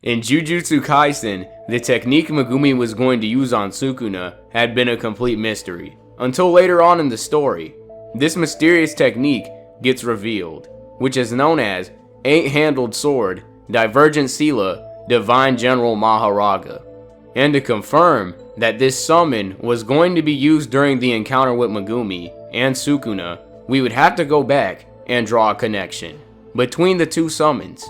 In Jujutsu Kaisen, the technique Megumi was going to use on Sukuna had been a complete mystery, until later on in the story. This mysterious technique gets revealed, which is known as 8-handled sword, divergent sila, divine general Mahoraga. And to confirm that this summon was going to be used during the encounter with Megumi and Sukuna, we would have to go back and draw a connection between the two summons.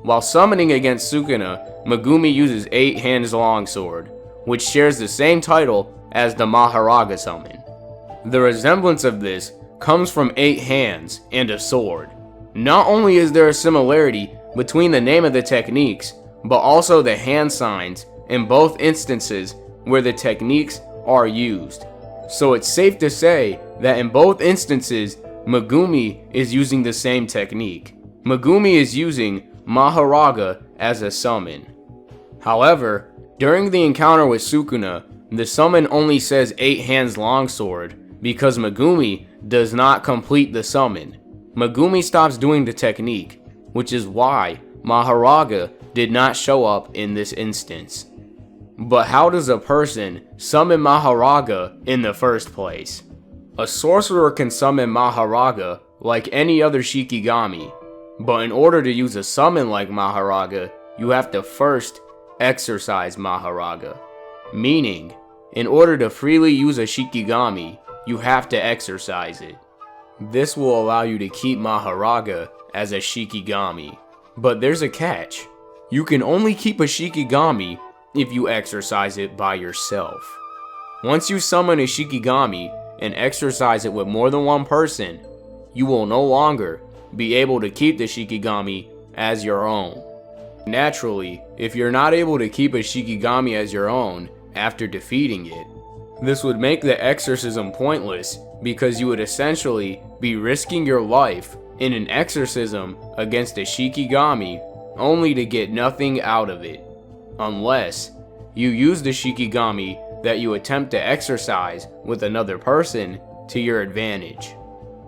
While summoning against Sukuna, Megumi uses 8 hands longsword, which shares the same title as the Mahoraga summon. The resemblance of this comes from 8 hands and a sword. Not only is there a similarity between the name of the techniques, but also the hand signs in both instances where the techniques are used. So it's safe to say that in both instances, Megumi is using the same technique. Megumi is using Mahoraga as a summon. However, during the encounter with Sukuna, the summon only says 8 hands longsword because Megumi does not complete the summon. Megumi stops doing the technique, which is why Mahoraga did not show up in this instance. But how does a person summon Mahoraga in the first place? A sorcerer can summon Mahoraga like any other Shikigami, but in order to use a summon like Mahoraga, you have to first exorcise Mahoraga. Meaning, in order to freely use a Shikigami, you have to exorcise it. This will allow you to keep Mahoraga as a Shikigami. But there's a catch. You can only keep a Shikigami if you exorcise it by yourself. Once you summon a Shikigami and exorcise it with more than one person, you will no longer be able to keep the Shikigami as your own. Naturally, if you're not able to keep a Shikigami as your own after defeating it, this would make the exorcism pointless because you would essentially be risking your life in an exorcism against a Shikigami only to get nothing out of it, unless you use the Shikigami that you attempt to exorcise with another person to your advantage.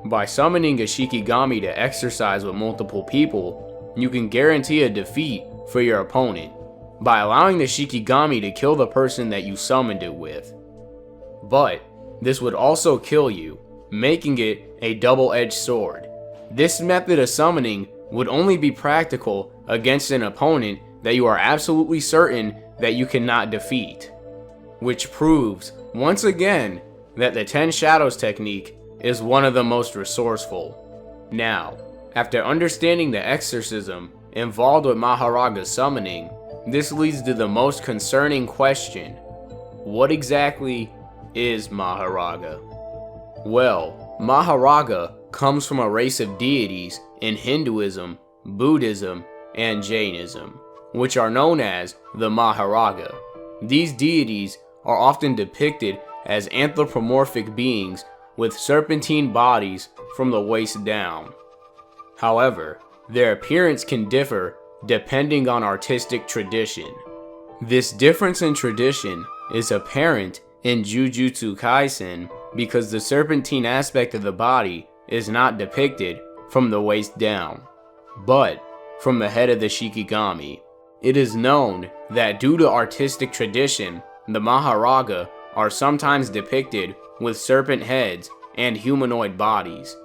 By summoning a Shikigami to exorcise with multiple people, you can guarantee a defeat for your opponent by allowing the Shikigami to kill the person that you summoned it with. But this would also kill you, making it a double-edged sword. This method of summoning would only be practical against an opponent that you are absolutely certain that you cannot defeat, which proves once again that the 10 Shadows technique is one of the most resourceful. Now, after understanding the exorcism involved with Mahoraga's summoning, this leads to the most concerning question: what exactly is Mahoraga? Well, Mahoraga comes from a race of deities in Hinduism, Buddhism, and Jainism, which are known as the Mahoraga. These deities are often depicted as anthropomorphic beings with serpentine bodies from the waist down. However, their appearance can differ depending on artistic tradition. This difference in tradition is apparent in Jujutsu Kaisen because the serpentine aspect of the body is not depicted from the waist down, but from the head of the Shikigami. It is known that due to artistic tradition, the Mahoraga are sometimes depicted with serpent heads and humanoid bodies.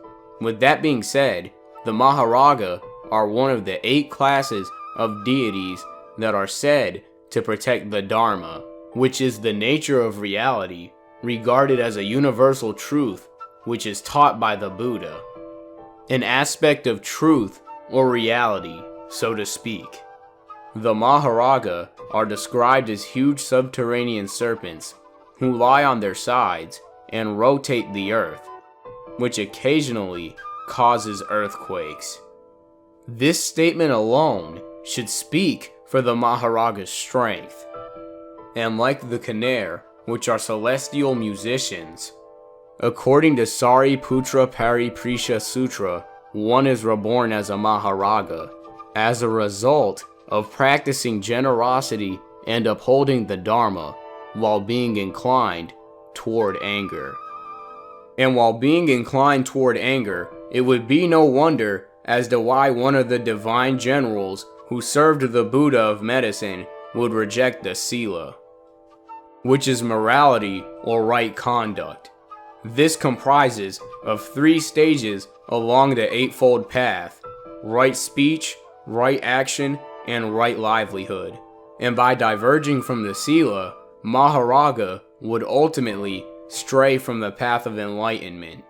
With that being said, the Mahoraga are one of the 8 classes of deities that are said to protect the Dharma, which is the nature of reality, regarded as a universal truth which is taught by the Buddha. An aspect of truth or reality, so to speak. The Mahoraga are described as huge subterranean serpents who lie on their sides and rotate the earth, which occasionally causes earthquakes. This statement alone should speak for the Mahoraga's strength. And like the Khaner, which are celestial musicians, according to Sariputra Pariprisha Sutra, one is reborn as a Mahoraga as a result of practicing generosity and upholding the Dharma while being inclined toward anger. And while being inclined toward anger, it would be no wonder as to why one of the divine generals who served the Buddha of medicine would reject the sila, which is morality or right conduct. This comprises of 3 stages along the Eightfold Path: right speech, right action, and right livelihood. And by diverging from the sila, Mahoraga would ultimately stray from the path of enlightenment.